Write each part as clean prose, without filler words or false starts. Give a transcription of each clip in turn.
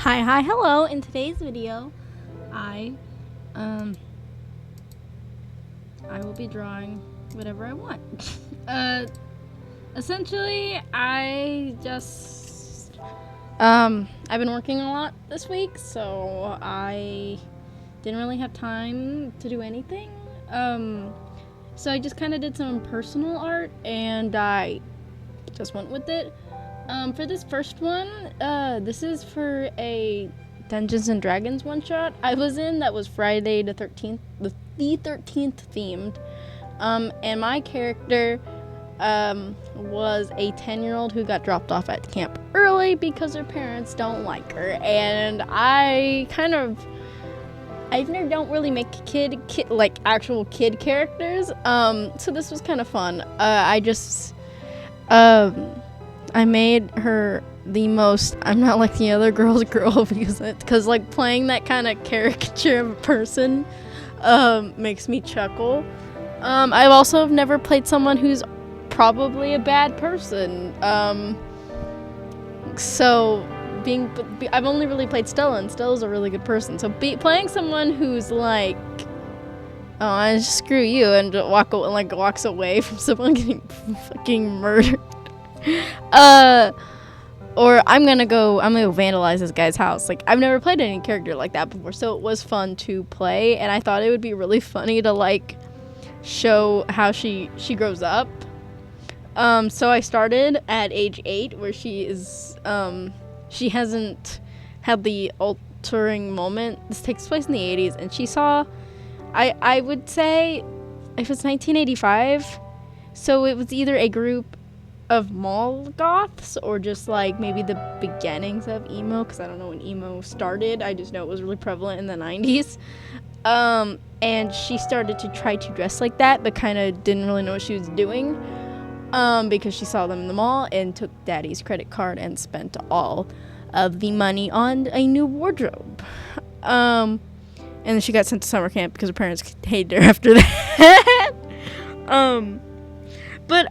Hi, hello. In today's video, I um I will be drawing whatever I want. uh Essentially, I've been working a lot this week, so I didn't really have time to do anything. So I just kind of did some personal art and I just went with it. For this first one, this is for a Dungeons and Dragons one shot I was in that was Friday the 13th, the 13th themed. And my character was a 10-year-old who got dropped off at camp early because her parents don't like her. And I don't really make kid like actual kid characters. So this was kind of fun. I made her the most I'm not like the other girl's girl because like playing that kind of caricature of a person makes me chuckle. I've also never played someone who's probably a bad person. I've only really played Stella, and Stella's a really good person. So playing someone who's like, oh, I just screw you, and walks away from someone getting fucking murdered. Or I'm gonna go vandalize this guy's house. Like, I've never played any character like that before, so it was fun to play, and I thought it would be really funny to like show how she grows up. So I started at age 8, where she hasn't had the altering moment. This takes place in the 80s, and she saw, I would say, if it's 1985, so it was either a group of mall goths or just like maybe the beginnings of emo, because I don't know when emo started. I just know it was really prevalent in the 90s. And she started to try to dress like that, but kind of didn't really know what she was doing, because she saw them in the mall and took daddy's credit card and spent all of the money on a new wardrobe. And then she got sent to summer camp because her parents hated her after that. But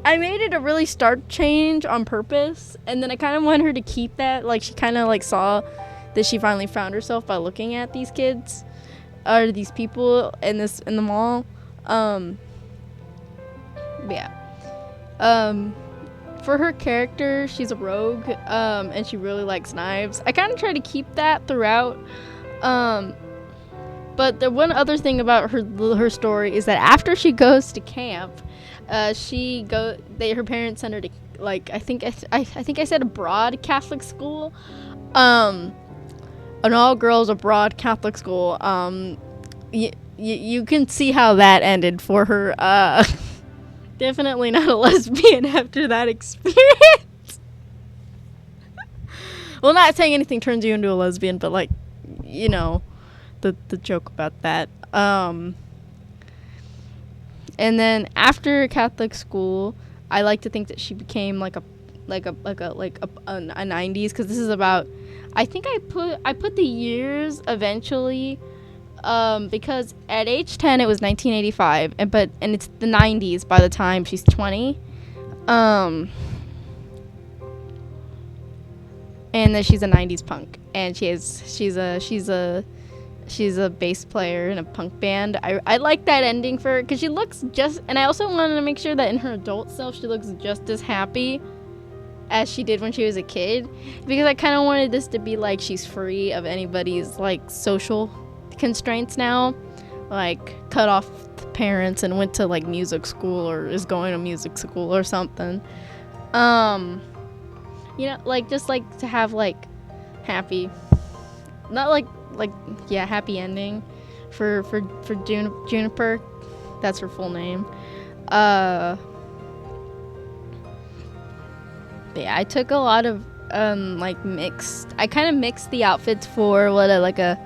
I made it a really stark change on purpose, and then I kind of want her to keep that. Like, she kind of like saw that she finally found herself by looking at these kids or these people in the mall. For her character, she's a rogue, and she really likes knives. I kind of try to keep that throughout. But the one other thing about her story is that after she goes to camp, her parents send her to, like, I think I said abroad Catholic school, an all girls abroad Catholic school. You can see how that ended for her. Definitely not a lesbian after that experience. Well, not saying anything turns you into a lesbian, but like, you know, the joke about that. And then after Catholic school, I like to think that she became like a 90s, because this is about, I think I put the years eventually, because at age 10 it was 1985, and it's the 90s by the time she's 20. And then she's a 90s punk, and she's a bass player in a punk band. I like that ending for her, because she looks and I also wanted to make sure that in her adult self she looks just as happy as she did when she was a kid, because I kind of wanted this to be like she's free of anybody's like social constraints now, like cut off the parents and went to like music school or is going to music school or something. Like just like to have like happy, not like happy ending for Juniper. That's her full name. But yeah, I took a lot of I kind of mixed the outfits for what a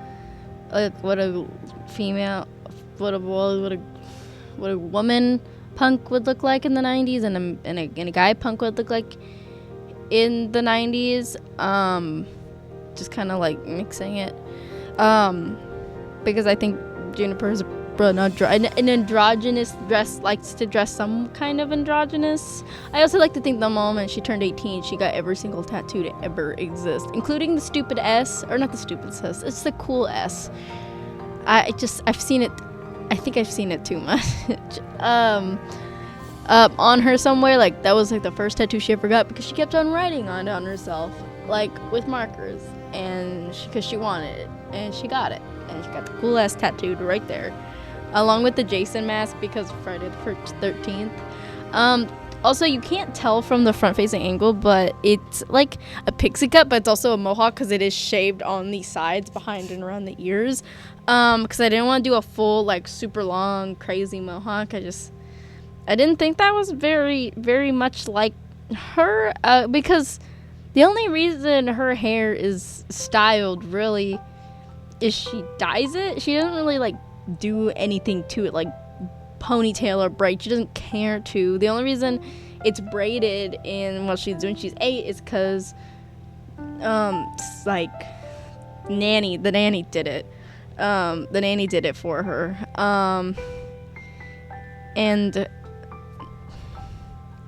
woman punk would look like in the 90s, and a guy punk would look like in the 90s. Just kind of like mixing it, because I think Juniper is a an androgynous dress, likes to dress some kind of androgynous. I also like to think the moment she turned 18, she got every single tattoo to ever exist, including the stupid S, or not the stupid S, it's the cool S. I've seen it. I think I've seen it too much. On her somewhere, like that was like the first tattoo she ever got because she kept on writing on herself, like with markers, and because she wanted it, and she got it, and she got the cool ass tattooed right there, along with the Jason mask because of Friday the 13th. Also, you can't tell from the front-facing angle, but it's like a pixie cut, but it's also a mohawk because it is shaved on the sides, behind and around the ears. Because I didn't want to do a full, like, super long, crazy mohawk. I didn't think that was very, very much like her, because the only reason her hair is styled, really, is she dyes it. She doesn't really, like, do anything to it, like, ponytail or braid. She doesn't care to. The only reason it's braided in what she's doing, she's 8, is because like the nanny did it. The nanny did it for her, and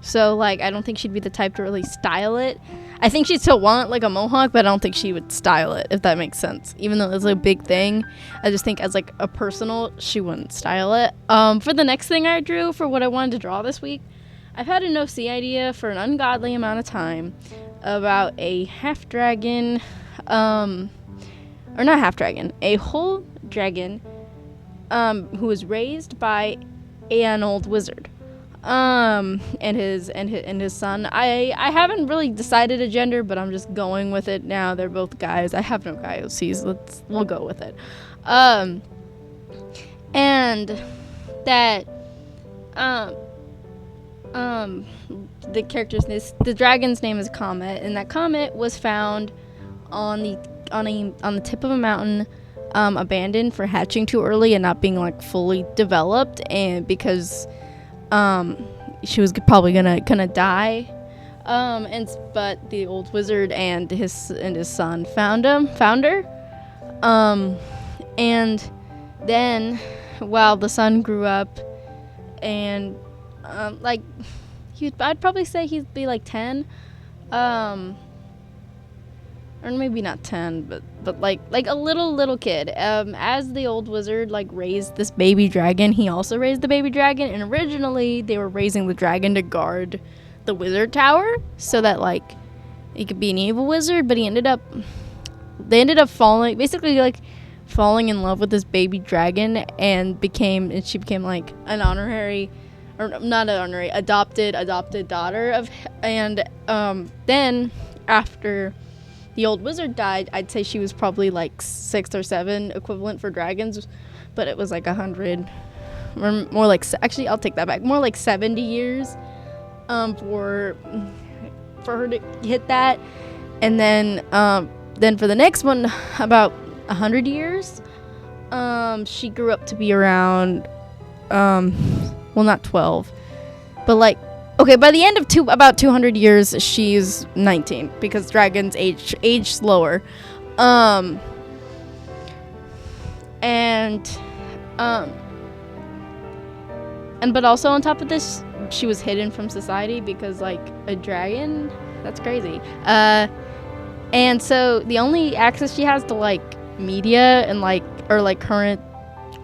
so like I don't think she'd be the type to really style it. I think she'd still want like a mohawk, but I don't think she would style it, if that makes sense. Even though it's a big thing, I just think as like a personal, she wouldn't style it. For the next thing I drew, for what I wanted to draw this week, I've had a no-see idea for an ungodly amount of time about a half dragon, or not half dragon, a whole dragon, who was raised by an old wizard. And his son. I haven't really decided a gender, but I'm just going with it now. They're both guys. I have no guy OCs. We'll go with it. And that the the dragon's name is Comet, and that comet was found on the tip of a mountain, abandoned for hatching too early and not being like fully developed, and because she was probably gonna die, but the old wizard and his son found her, and then while the son grew up, and I'd probably say he'd be like 10, or maybe not 10, but like a little kid. As the old wizard like raised this baby dragon, he also raised the baby dragon, and originally they were raising the dragon to guard the wizard tower so that like he could be an evil wizard, but they ended up falling in love with this baby dragon, and she became like an honorary, or not an honorary, adopted daughter of, and then after the old wizard died, I'd say she was probably like 6 or 7 equivalent for dragons, but it was like 100, or more like, actually I'll take that back, more like 70 years for her to hit that. And then for the next one, about 100 years, she grew up to be around well, not 12, but like, okay, by the end of about 200 years, she's 19, because dragons age slower. But also on top of this, she was hidden from society because, like, a dragon, that's crazy. And so the only access she has to, like, media and, like, or, like, current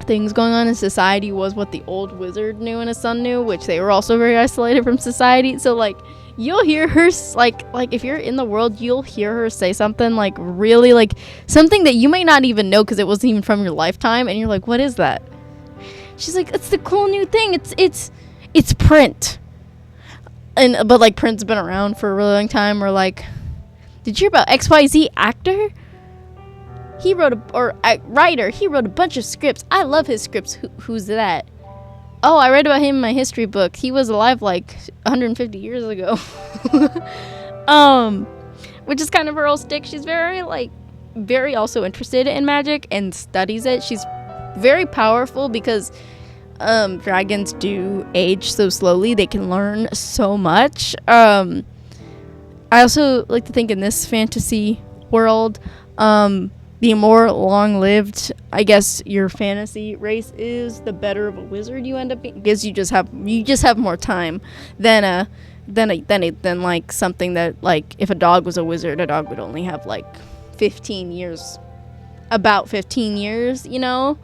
things going on in society was what the old wizard knew and his son knew, which they were also very isolated from society. So like you'll hear her like if you're in the world, you'll hear her say something like really like something that you might not even know because it wasn't even from your lifetime, and you're like, what is that? She's like, it's the cool new thing, it's print. But like print's been around for a really long time. Or like, did you hear about XYZ actor? He wrote writer. He wrote a bunch of scripts. I love his scripts. Who's that? Oh, I read about him in my history book. He was alive like 150 years ago. Which is kind of her old stick. She's very also interested in magic and studies it. She's very powerful because dragons do age so slowly. They can learn so much. I also like to think in this fantasy world, the more long-lived, I guess, your fantasy race is, the better of a wizard you end up being, because you just have more time than like something that, like, if a dog was a wizard, a dog would only have like 15 years, about 15 years, you know.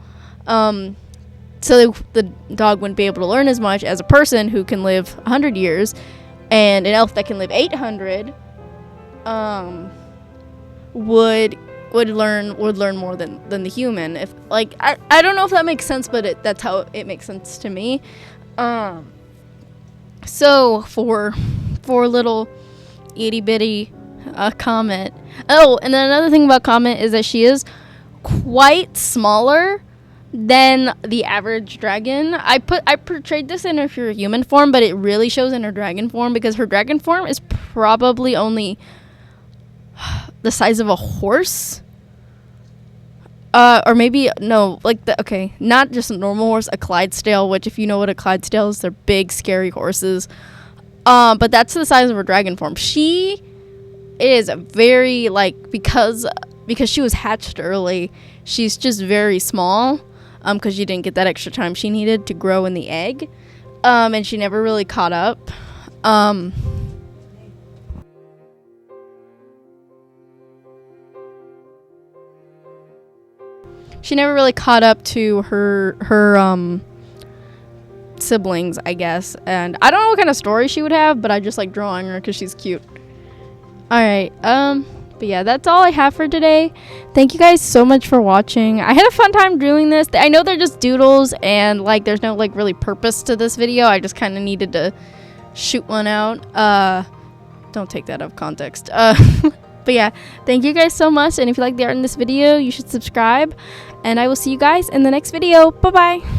So the dog wouldn't be able to learn as much as a person who can live 100 years, and an elf that can live 800 would learn more than the human. If, like, I don't know if that makes sense, but that's how it makes sense to me. So for little itty bitty Comet. Oh, and then another thing about Comet is that she is quite smaller than the average dragon. I portrayed this in her human form, but it really shows in her dragon form, because her dragon form is probably only the size of a horse, or maybe no, like not just a normal horse, a Clydesdale, which, if you know what a Clydesdale is, they're big scary horses. But that's the size of her dragon form. She is very, like, because she was hatched early, she's just very small, because she didn't get that extra time she needed to grow in the egg, and she never really caught up. She never really caught up to her siblings, I guess. And I don't know what kind of story she would have, but I just like drawing her because she's cute. Alright, but yeah, that's all I have for today. Thank you guys so much for watching. I had a fun time doing this. I know they're just doodles, and like there's no like really purpose to this video. I just kind of needed to shoot one out. Don't take that out of context. But yeah, thank you guys so much, and if you like the art in this video, you should subscribe, and I will see you guys in the next video. Bye bye.